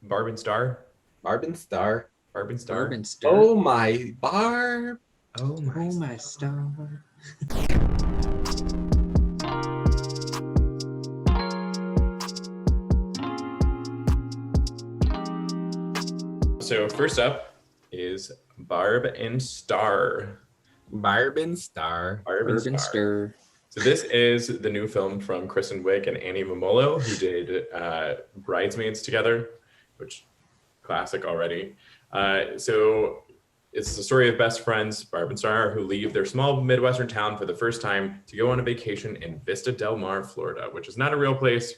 Barb and Star. Barb and Star. Barb and Barb Star. and Stir. Oh my Barb. Oh my. Oh my star. So first up is Barb and Star. Barb and Star. Barb and Barb and Star. Stir. So this is the new film from Kristen Wiig and Annie Momolo, who did Bridesmaids together, which classic already. So it's the story of best friends, Barb and Star, who leave their small Midwestern town for the first time to go on a vacation in Vista Del Mar, Florida, which is not a real place,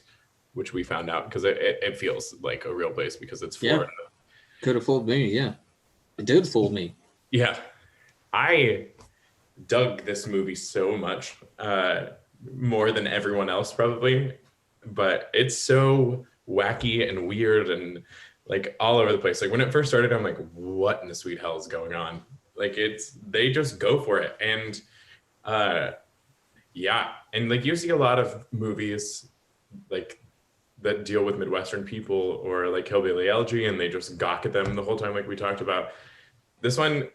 which we found out because it feels like a real place because it's Florida. Yeah. Could have fooled me, yeah. It did fool me. Yeah. I dug this movie so much, more than everyone else probably, but it's so wacky and weird and like all over the place. Like when it first started, I'm like, what in the sweet hell is going on? Like they just go for it. And yeah, and like you see a lot of movies like that deal with Midwestern people or like Hillbilly Elegy, and they just gawk at them the whole time, like we talked about. This one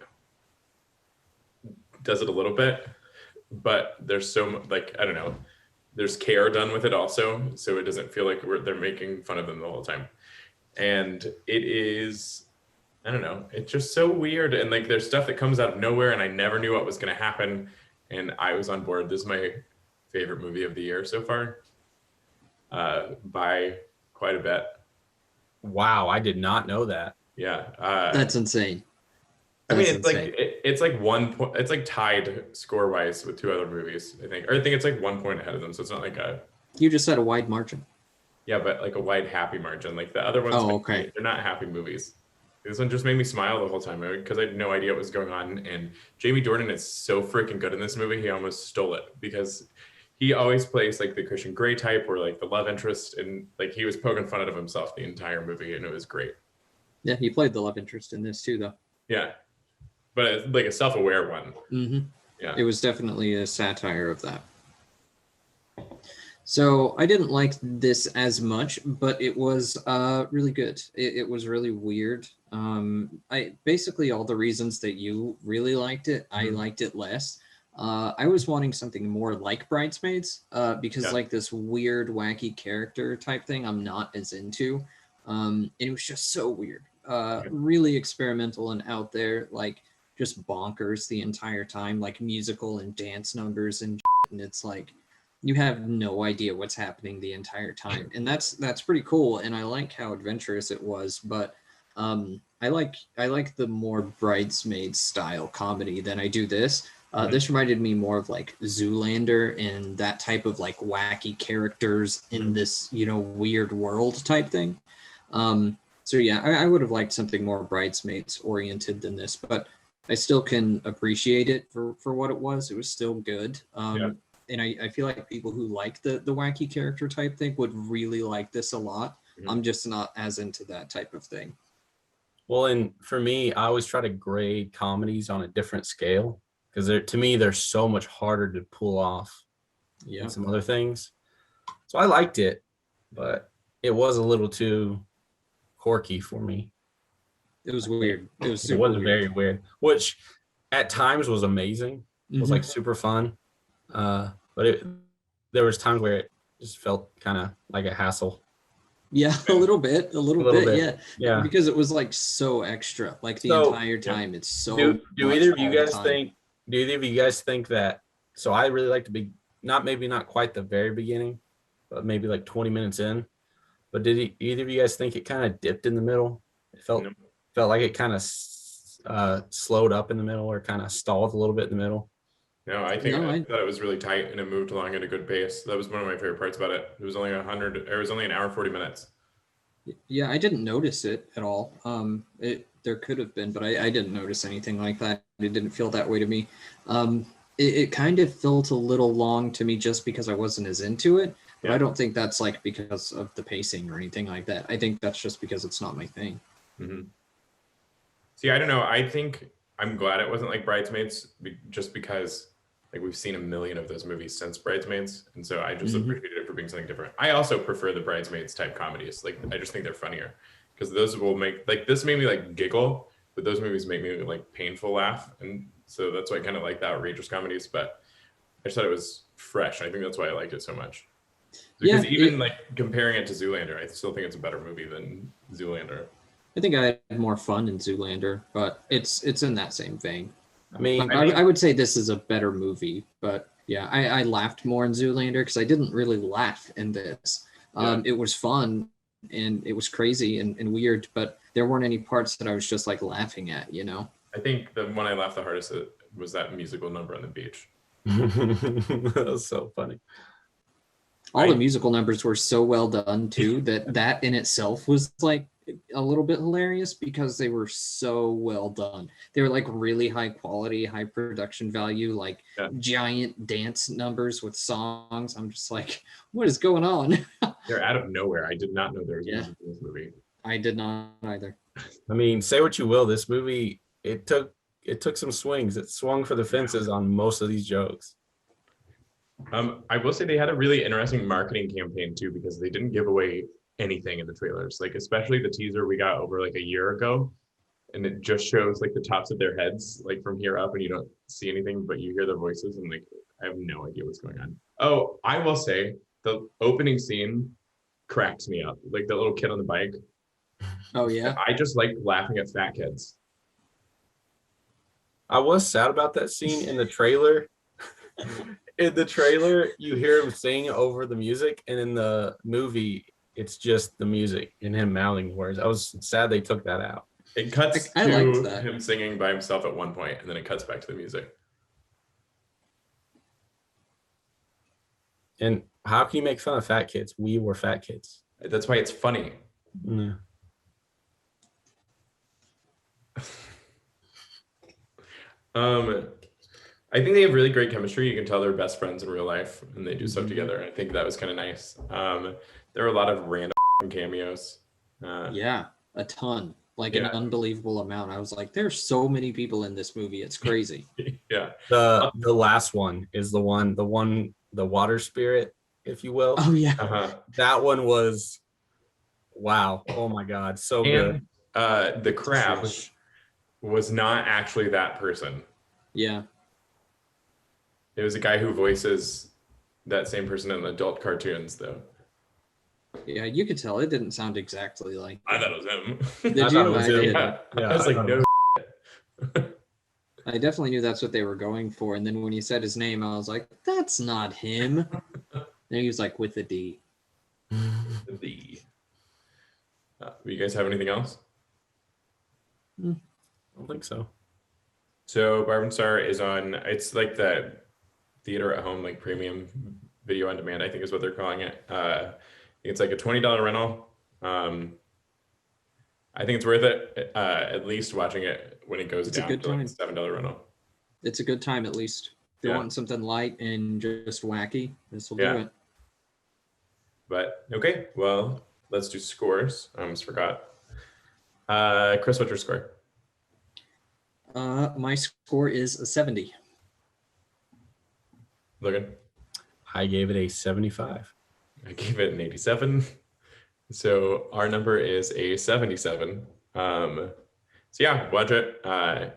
does it a little bit, but there's so like I don't know, there's care done with it also, so it doesn't feel like they're making fun of them the whole time. And it is, I don't know, it's just so weird, and like there's stuff that comes out of nowhere, and I never knew what was going to happen, and I was on board. This is my favorite movie of the year so far, by quite a bit. Wow, I did not know that. Yeah, That's insane. I mean, That's it's like insane. it's like 1 point. It's like tied score wise with two other movies, I think. Or I think it's like 1 point ahead of them. So it's not like a You just had a wide margin. yeah, but like a wide happy margin. Like the other ones, Oh, okay. they're not happy movies. This one just made me smile the whole time because I had no idea what was going on. And Jamie Dornan is so freaking good in this movie. He almost stole it because he always plays like the Christian Grey type or like the love interest, and like he was poking fun at himself the entire movie, and it was great. Yeah, he played the love interest in this too, though. Yeah, but it's like a self-aware one. Mm-hmm. Yeah, It was definitely a satire of that. So I didn't like this as much, but it was really good. It was really weird. I basically all the reasons that you really liked it, I liked it less. I was wanting something more like Bridesmaids, because like this weird, wacky character type thing, I'm not as into. It was just so weird, really experimental and out there, like just bonkers the entire time, like musical and dance numbers and shit, and it's like you have no idea what's happening the entire time, and that's pretty cool. And I like how adventurous it was, but I like the more Bridesmaids style comedy than I do this. This reminded me more of like Zoolander and that type of like wacky characters in this weird world type thing. So yeah, I would have liked something more Bridesmaids oriented than this, but I still can appreciate it for what it was. It was still good. And I feel like people who like the wacky character type thing would really like this a lot. I'm just not as into that type of thing. Well, and for me, I always try to grade comedies on a different scale because to me, they're so much harder to pull off than some other things. So I liked it, but it was a little too quirky for me. It was weird. It was super weird. Very weird, which at times was amazing. It was like super fun. But there was times where it just felt kind of like a hassle. Yeah, a little bit, yeah. Because it was like so extra, like the entire time. It's so. Do either of you guys think? Do either of you guys think that? So I really like to be not quite the very beginning, but maybe like 20 minutes in. But did either of you guys think it kind of dipped in the middle? It felt like it kind of slowed up in the middle or kind of stalled a little bit in the middle. No, I thought it was really tight and it moved along at a good pace. That was one of my favorite parts about it. It was only an hour 40 minutes. Yeah, I didn't notice it at all. There could have been, but I didn't notice anything like that. It didn't feel that way to me. It kind of felt a little long to me just because I wasn't as into it. But I don't think that's like because of the pacing or anything like that. I think that's just because it's not my thing. Mm-hmm. See, I don't know. I think I'm glad it wasn't like Bridesmaids just because like we've seen a million of those movies since Bridesmaids, and so I just appreciated it for being something different. I also prefer the Bridesmaids type comedies. Like I just think they're funnier. because those will make like this made me like giggle, but those movies make me like painful laugh, and so that's why I kind of like the outrageous comedies. But I just thought it was fresh. I think that's why I liked it so much. Because even like comparing it to Zoolander, I still think it's a better movie than Zoolander. I think I had more fun in Zoolander, but it's in that same vein. I mean, I would say this is a better movie, but yeah, I laughed more in Zoolander because I didn't really laugh in this. It was fun and it was crazy and weird, but there weren't any parts that I was just like laughing at, you know? I think the one I laughed the hardest at was that musical number on the beach. that was so funny. All the musical numbers were so well done too that in itself was like a little bit hilarious because they were so well done. They were like really high quality, high production value, like giant dance numbers with songs. I'm just like, what is going on? They're out of nowhere. I did not know there was music in this movie. I did not either. I mean, say what you will, this movie it took some swings. It swung for the fences on most of these jokes. I will say they had a really interesting marketing campaign too, because they didn't give away anything in the trailers, like especially the teaser we got over like a year ago, and it just shows like the tops of their heads like from here up, and you don't see anything but you hear their voices, and like I have no idea what's going on. Oh, I will say the opening scene cracked me up, like the little kid on the bike. Oh yeah, I just like laughing at fat kids. I was sad about that scene in the trailer. In the trailer, you hear him sing over the music, and in the movie, it's just the music and him mouthing words. I was sad they took that out. It cuts to him singing by himself at one point, and then it cuts back to the music. And how can you make fun of fat kids? We were fat kids. That's why it's funny. Yeah. I think they have really great chemistry. You can tell they're best friends in real life, and they do stuff together. I think that was kind of nice. There are a lot of random cameos. Yeah, a ton, like an unbelievable amount. I was like, there's so many people in this movie. It's crazy. Yeah. The last one is the water spirit, if you will. Oh yeah. That one was, wow. Oh my God, so good. The crab was not actually that person. Yeah. It was a guy who voices that same person in adult cartoons, though. Yeah, you could tell it didn't sound exactly like. I thought it was him. Did you? I was like, no. I definitely knew that's what they were going for, and then when he said his name, I was like, "That's not him." And he was like, "With a D." The. You guys have anything else? I don't think so. So Barb and Star is on. It's like the theater at home, like premium video on demand, I think is what they're calling it. It's like a $20 rental. I think it's worth it, at least watching it when it goes down to like a $7 rental. It's a good time, at least. If you're wanting something light and just wacky, this will do it. But okay, well, let's do scores. I almost forgot. Chris, what's your score? My score is a 70. Logan? I gave it a 75. I gave it an 87. So our number is a 77. So yeah, watch it. I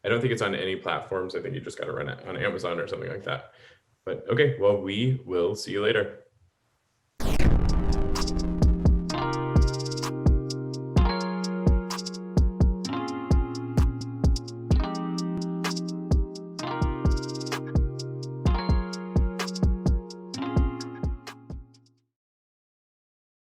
don't think it's on any platforms. I think you just got to run it on Amazon or something like that. But okay, well, we will see you later.